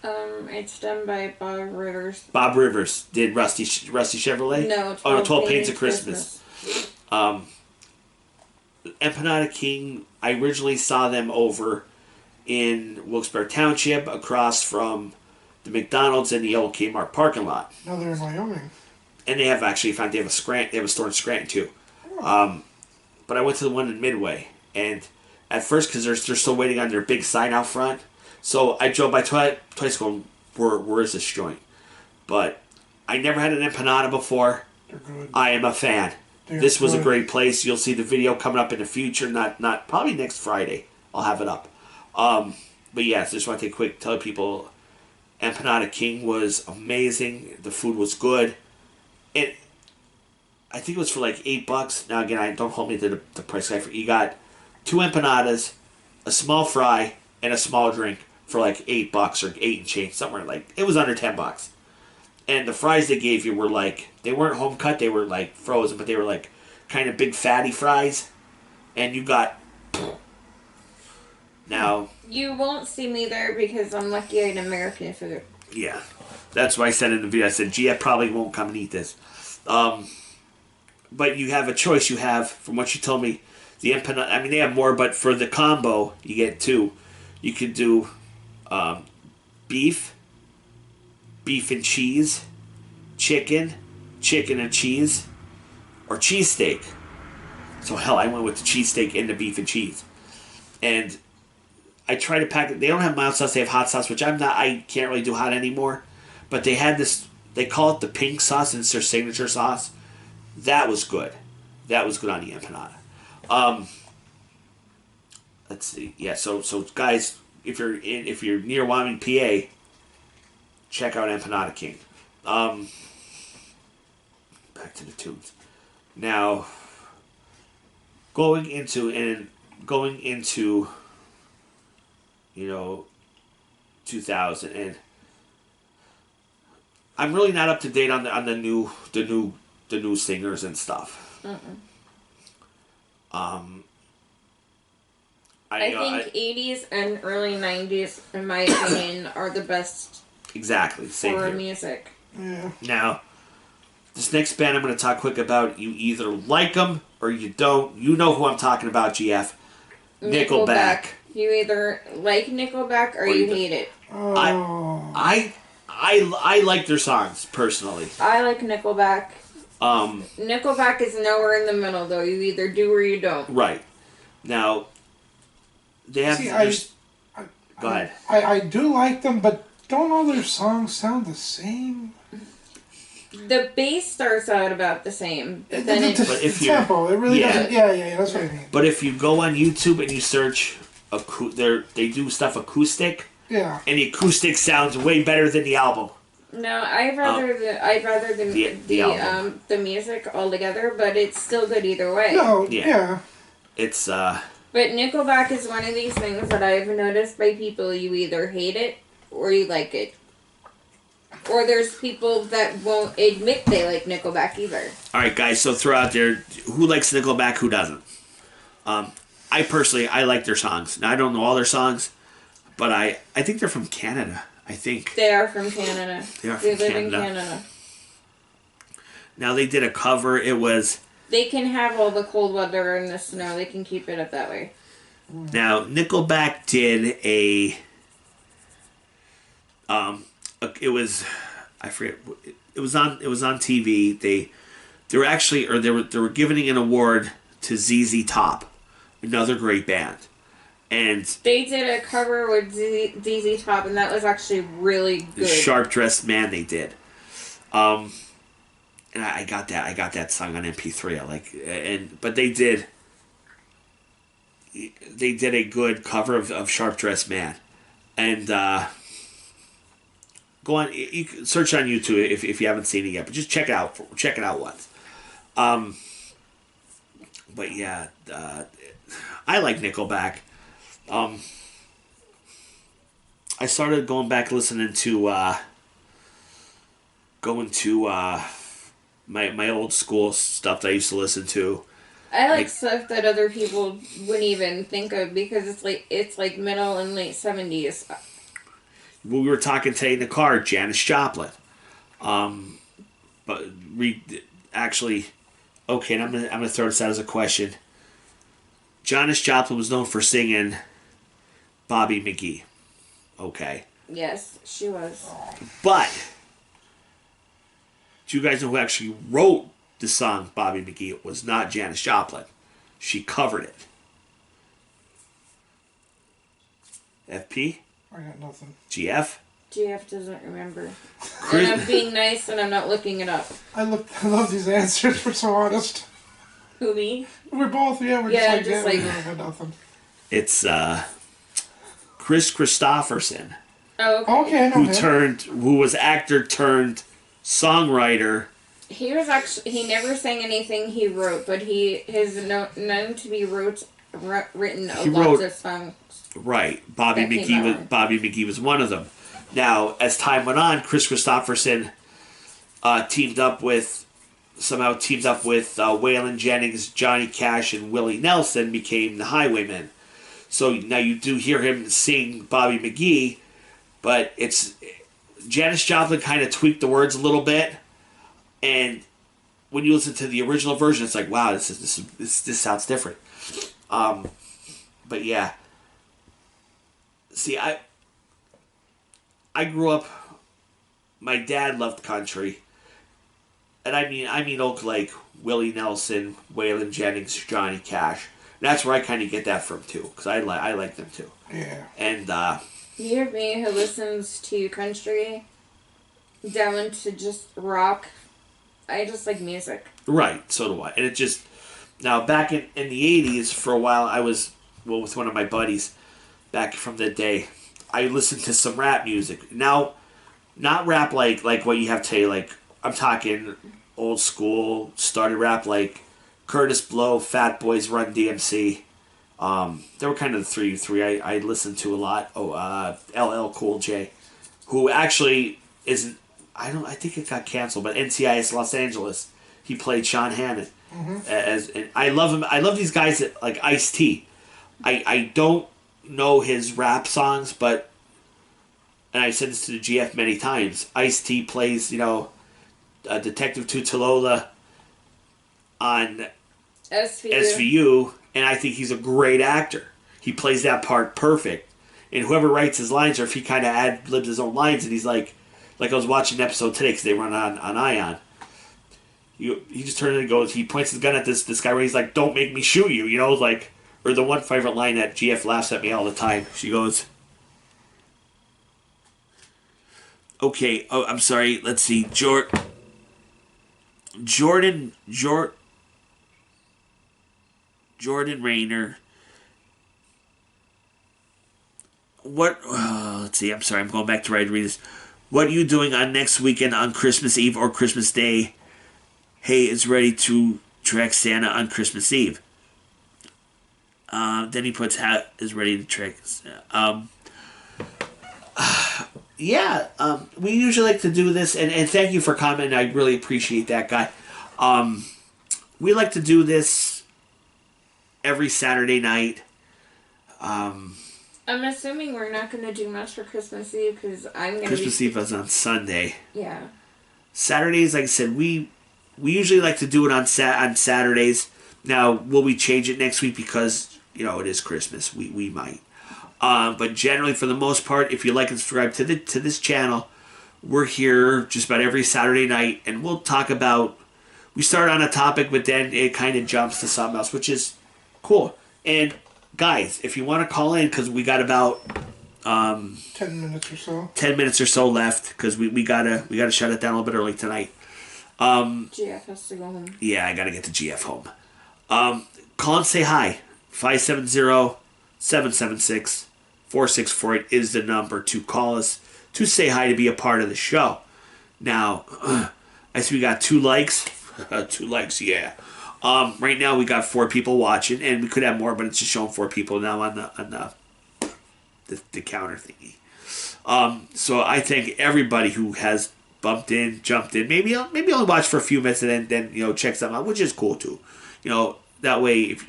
It's done by Bob Rivers. Bob Rivers did Rusty Chevrolet. No, 12 Pains of Christmas. Empanada King. I originally saw them over in Wilkes-Barre Township, across from the McDonald's and the old Kmart parking lot. Now they're in Wyoming. And they have a store in Scranton too. But I went to the one in Midway, and at first, because they're still waiting on their big sign out front, so I drove by twice going, where is this joint? But I never had an empanada before. They're good. I am a fan. This was a great place. You'll see the video coming up in the future, not probably next Friday. I'll have it up. But yes, just want to take a quick tell people, Empanada King was amazing. The food was good. I think it was for like $8. Now again, don't hold me to the price guy. You got 2 empanadas, a small fry, and a small drink for like $8 or 8 and change, somewhere like it was under $10. And the fries they gave you were like, they weren't home cut, they were like frozen, but they were like kind of big fatty fries. And you got, now You won't see me there because I'm lucky I eat American food. yeah, that's why I said in the video, I said, gee, I probably won't come and eat this. But you have a choice. You have, from what you told me, the empanada. I mean, they have more, but for the combo, you get 2. You could do beef and cheese, chicken and cheese, or cheesesteak. So hell, I went with the cheesesteak and the beef and cheese. And I try to pack it. They don't have mild sauce. They have hot sauce, which I can't really do hot anymore. But they had this. They call it the pink sauce, and it's their signature sauce. That was good. That was good on the empanada. Let's see. Yeah. So guys, if you're near Wyoming, PA, check out Empanada King. Back to the tunes. Now, going into 2000, and I'm really not up to date on the new singers and stuff. I think 80s and early 90s, in my opinion, are the best exactly same horror here. music. Yeah. Now, this next band I'm going to talk quick about, you either like them or you don't. You know who I'm talking about, GF. Nickelback. You either like Nickelback or you hate it. Oh. I like their songs personally. I like Nickelback. Nickelback is nowhere in the middle, though. You either do or you don't. Right. Now, they have. See, go ahead. I do like them, but don't all their songs sound the same? The bass starts out about the same, but then the tempo, it really doesn't. Yeah, that's what I mean. But if you go on YouTube and you search, they do stuff acoustic. Yeah. And the acoustic sounds way better than the album. No, I'd rather the music altogether, but it's still good either way. No, yeah. It's But Nickelback is one of these things that I've noticed by people. You either hate it or you like it. Or there's people that won't admit they like Nickelback either. Alright guys, so throw out there, who likes Nickelback, who doesn't? I personally, I like their songs. Now I don't know all their songs, but I think they're from Canada. I think. They are from Canada. They live in Canada. Now they did a cover, it was... They can have all the cold weather and the snow. They can keep it up that way. Now, Nickelback did it was, I forget, it was on TV. They were actually, or they were giving an award to ZZ Top, another great band. And they did a cover with ZZ Top, and that was actually really good. The Sharp Dressed Man they did. And I got that song on MP3. But they did. they did a good cover of Sharp Dressed Man, and go on. You can search on YouTube if you haven't seen it yet, but just check it out. Check it out once. But yeah, I like Nickelback. I started going back listening to my old school stuff that I used to listen to. I like stuff that other people wouldn't even think of because it's like middle and late 70s. We were talking today in the car, Janis Joplin. But actually, okay, and I'm gonna throw this out as a question. Janis Joplin was known for singing Bobby McGee. Okay. Yes, she was. But do you guys know who actually wrote the song Bobby McGee? It was not Janis Joplin. She covered it. FP? I got nothing. GF? GF doesn't remember. Chris- And I'm being nice and I'm not looking it up. I love these answers. We're so honest. Who, me? We're both, we're Yeah, just just like, like- yeah, we got nothing. It's Chris Christopherson, Oh, okay. Okay, I know him. who was actor turned songwriter. He was actually, he never sang anything he wrote, but he is known to be written He lots wrote- of songs. Right, Bobby That came McGee. out. Bobby McGee was one of them. Now, as time went on, Chris Christopherson teamed up with Waylon Jennings, Johnny Cash, and Willie Nelson, became the Highwaymen. So now you do hear him sing Bobby McGee, but it's Janis Joplin kind of tweaked the words a little bit, and when you listen to the original version, it's like, wow, this sounds different. But yeah. See, I grew up. My dad loved country, and I mean old like Willie Nelson, Waylon Jennings, Johnny Cash. That's where I kind of get that from too, because I like them too. Yeah. And You hear me who listens to country down to just rock. I just like music. right, so do I. And it just now back in the 80s, for a while I was with one of my buddies back from the day. I listened to some rap music. Now, not rap like what you have today. Like I'm talking old school started rap like Curtis Blow, Fat Boys, Run DMC. They were kind of the three I listened to a lot. LL Cool J, who actually isn't. I think it got canceled, but NCIS Los Angeles. He played Sean Hannon. And I love him. I love these guys that like Ice-T. I don't know his rap songs, but and I said this to the GF many times. Ice-T plays Detective Tutalola on SVU, and I think he's a great actor. He plays that part perfect. And whoever writes his lines, or if he kind of ad-libs his own lines, and he's like I was watching an episode today because they run on Ion. He just turns and goes. He points his gun at this guy where he's like, "Don't make me shoot you," like. Or the one favorite line that GF laughs at me all the time. She goes, "Okay, oh, I'm sorry. Let's see, Jordan Rayner. What? Let's see. I'm sorry. I'm going back to read this. What are you doing on next weekend on Christmas Eve or Christmas Day? Hey, is ready to track Santa on Christmas Eve." Then he puts hat is ready to trick. We usually like to do this, and thank you for commenting. I really appreciate that, guy. We like to do this every Saturday night. I'm assuming we're not going to do much for Christmas Eve because I'm going to Christmas Eve is on Sunday. Yeah. Saturdays, like I said, we usually like to do it on Saturdays. Now, will we change it next week because it is Christmas? We might. But generally, for the most part, if you like and subscribe to this channel, we're here just about every Saturday night, and we'll talk about. We start on a topic, but then it kind of jumps to something else, which is cool. And guys, if you want to call in, because we got about 10 minutes or so. 10 minutes or so left, because we gotta shut it down a little bit early tonight. GF has to go home. Yeah, I gotta get to GF home. Call and say hi. 570-776-4648 is the number to call us to say hi, to be a part of the show. Now, I see we got 2 likes. 2 likes, yeah. Right now we got 4 people watching, and we could have more, but it's just showing 4 people now on the counter thingy. So I thank everybody who has bumped in, jumped in, maybe only watch for a few minutes and then check something out, which is cool too. That way, if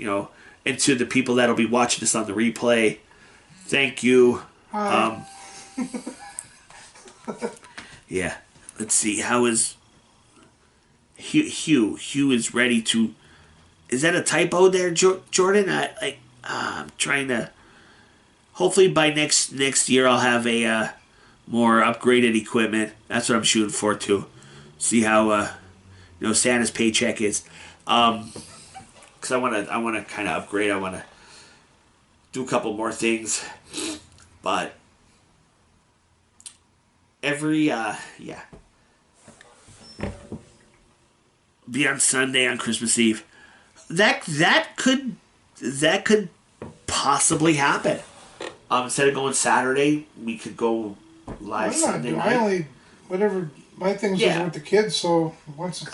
and to the people that'll be watching this on the replay, thank you. Hi. Yeah. Let's see. How is Hugh? Hugh is ready to. Is that a typo there, Jordan? I'm trying to. Hopefully by next year I'll have a more upgraded equipment. That's what I'm shooting for too. See how Santa's paycheck is. Because I want to kind of upgrade. I want to do a couple more things, but be on Sunday on Christmas Eve. That could possibly happen. Instead of going Saturday, we could go live Sunday night. Whatever. My thing's just with the kids, so once it's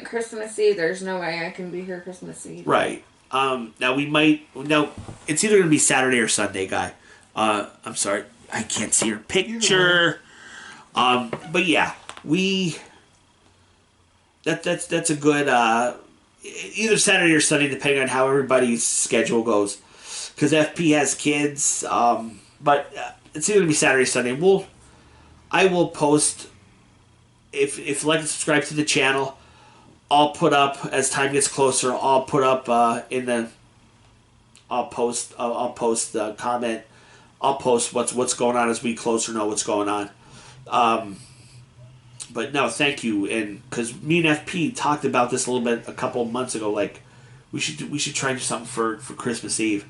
Christmas Eve, there's no way I can be here Christmas Eve. Right. Now it's either going to be Saturday or Sunday, guy. I'm sorry, I can't see your picture. But yeah, that's a good either Saturday or Sunday, depending on how everybody's schedule goes. Because FP has kids, but it's either going to be Saturday or Sunday. I will post. If you like and subscribe to the channel, I'll put up as time gets closer. I'll put up I'll post the comment. I'll post what's going on as we closer know what's going on. But no, thank you, and because me and FP talked about this a little bit a couple of months ago, like we should try and do something for Christmas Eve,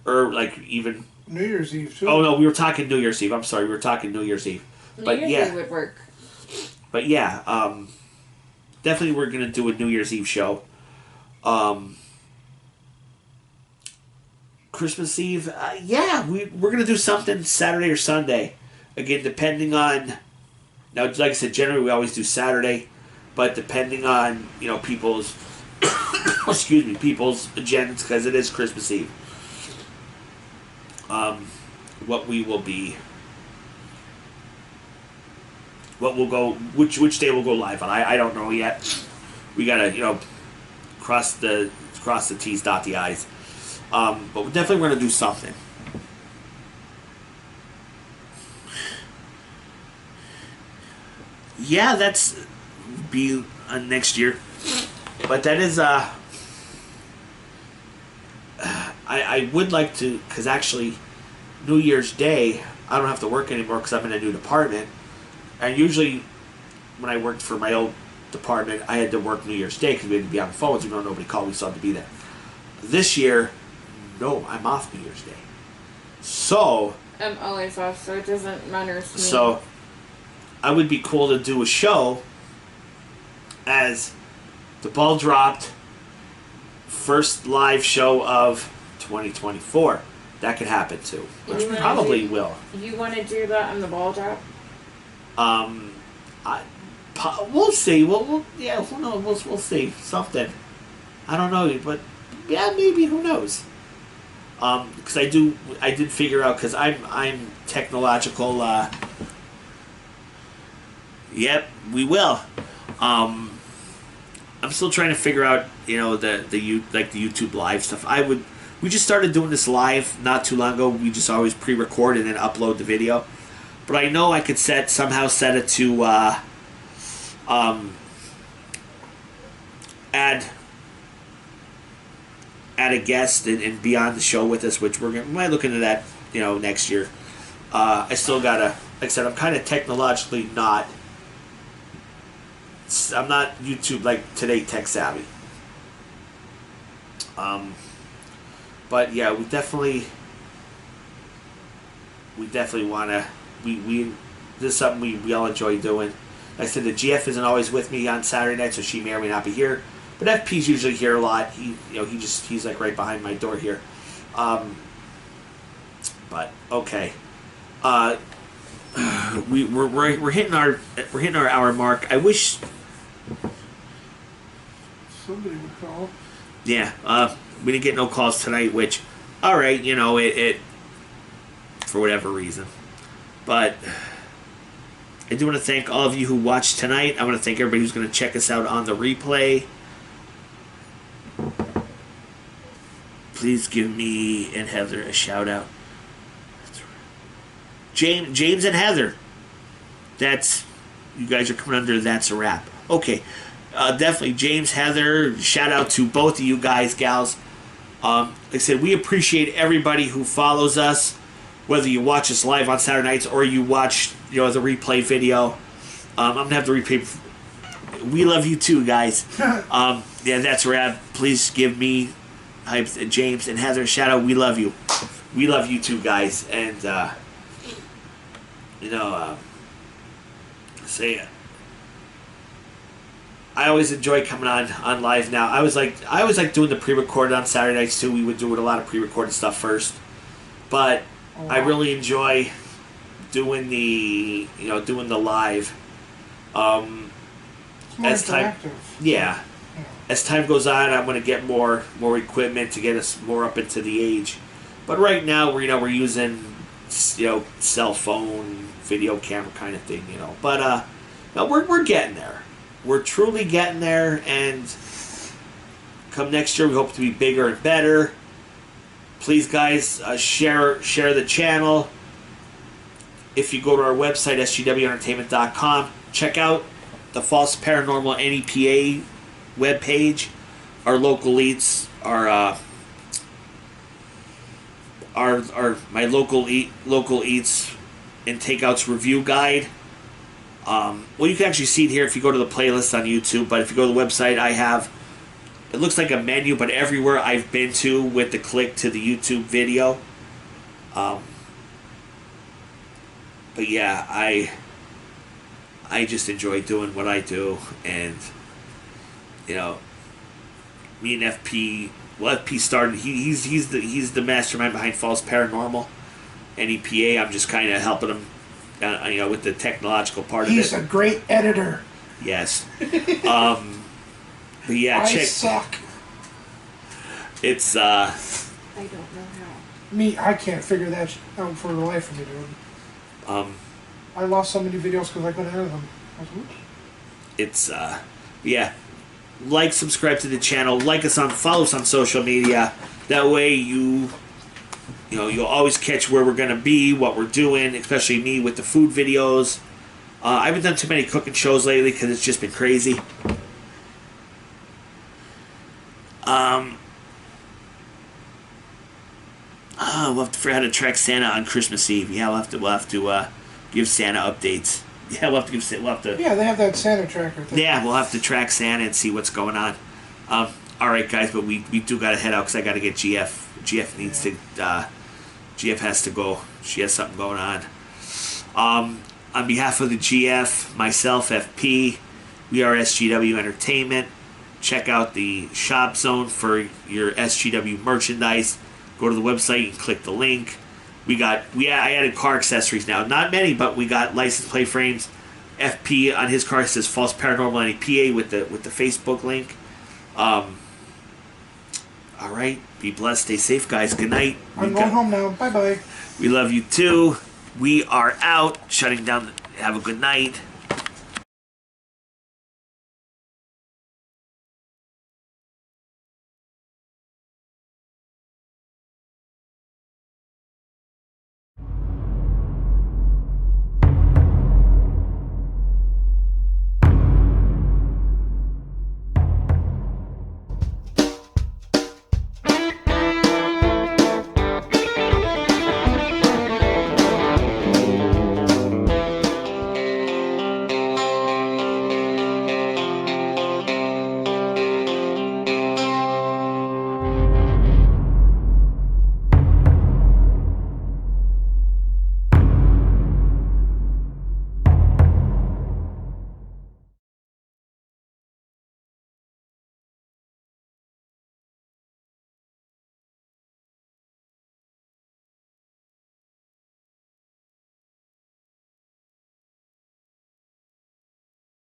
or like even New Year's Eve too. Oh no, we were talking New Year's Eve. I'm sorry, we were talking New Year's Eve. But New Year's Eve would work. But yeah, definitely we're gonna do a New Year's Eve show. Christmas Eve, we're gonna do something Saturday or Sunday. Again, depending on. Now, like I said, generally we always do Saturday, but depending on people's people's agendas, because it is Christmas Eve. Which day we'll go live on? I don't know yet. We gotta cross the T's, dot the I's. But we're definitely gonna do something. Yeah, that's be next year, but that is I would like to, because actually New Year's Day I don't have to work anymore because I'm in a new department. And usually when I worked for my old department, I had to work New Year's Day because we had to be on the phones. Even though nobody called, we still had to be there. This year, no, I'm off New Year's Day. So I'm always off, so it doesn't matter to me. So I would be cool to do a show as the ball dropped, first live show of 2024. That could happen too. Which probably will. You want to do that on the ball drop? We'll see. We'll who knows? We'll see something. I don't know, but yeah, maybe, who knows? Because I did figure out, because I'm technological. Yep, we will. I'm still trying to figure out, the YouTube live stuff. We just started doing this live not too long ago. We just always pre-record and then upload the video. But I know I could somehow set it to add a guest and be on the show with us, which we might look into that, next year. I still gotta, like I said, I'm kind of technologically not. I'm not YouTube like today tech savvy. But yeah, we definitely want to. This is something we all enjoy doing. Like I said, the GF isn't always with me on Saturday night, so she may or may not be here. But FP's usually here a lot. He's like right behind my door here. But okay. We're hitting our hour mark. I wish Somebody would call. Yeah, we didn't get no calls tonight, which, all right, it for whatever reason. But I do want to thank all of you who watched tonight. I want to thank everybody who's going to check us out on the replay. Please give me and Heather a shout out. James and Heather. You guys are coming under That's a Wrap. Okay. Definitely James, Heather, shout out to both of you guys, gals. Like I said, we appreciate everybody who follows us, whether you watch us live on Saturday nights or you watch the replay video. I'm gonna have the replay. We love you too, guys. Yeah, That's a Wrap. Please give me, James and Heather, a shout out. We love you. We love you too, guys. And say it. I always enjoy coming on live now. I always like doing the pre-recorded on Saturday nights too. We would do a lot of pre-recorded stuff first, but I really enjoy doing the live. As time, yeah, as time goes on, I'm going to get more equipment to get us more up into the age. But right now, we're using cell phone, video camera kind of thing, But we're getting there. We're truly getting there, and come next year, we hope to be bigger and better. Please, guys, share the channel. If you go to our website, sgwentertainment.com, check out the False Paranormal NEPA webpage. Our local eats, my local eats and takeouts review guide. Well, you can actually see it here if you go to the playlist on YouTube, but if you go to the website, it looks like a menu, but everywhere I've been to with the click to the YouTube video. But yeah, I just enjoy doing what I do, and me and FP. Well, FP started. He's the mastermind behind False Paranormal, NEPA. I'm just kind of helping him. With the technological part of it. He's a great editor. Yes. But yeah, I suck. It's I don't know how. I can't figure that out for the life of me, dude. I lost so many videos because I couldn't edit them. It's yeah. Like, subscribe to the channel, follow us on social media. That way you'll always catch where we're going to be, what we're doing, especially me with the food videos. I haven't done too many cooking shows lately because it's just been crazy. We'll have to figure out how to track Santa on Christmas Eve. Yeah, we'll have to give Santa updates. Yeah, we'll have to. Yeah, they have that Santa tracker thing. Yeah, we'll have to track Santa and see what's going on. All right, guys, but we do got to head out because I got to get GF. GF needs to. GF has to go. She has something going on. On behalf of the GF, myself, FP, we are SGW Entertainment. Check out the shop zone for your SGW merchandise. Go to the website and click the link. I added car accessories now. Not many, but we got license plate frames. FP on his car says False Paranormal NEPA with the Facebook link. All right. Be blessed. Stay safe, guys. Good night. I'm going home now. Bye-bye. We love you too. We are out. Shutting down. Have a good night.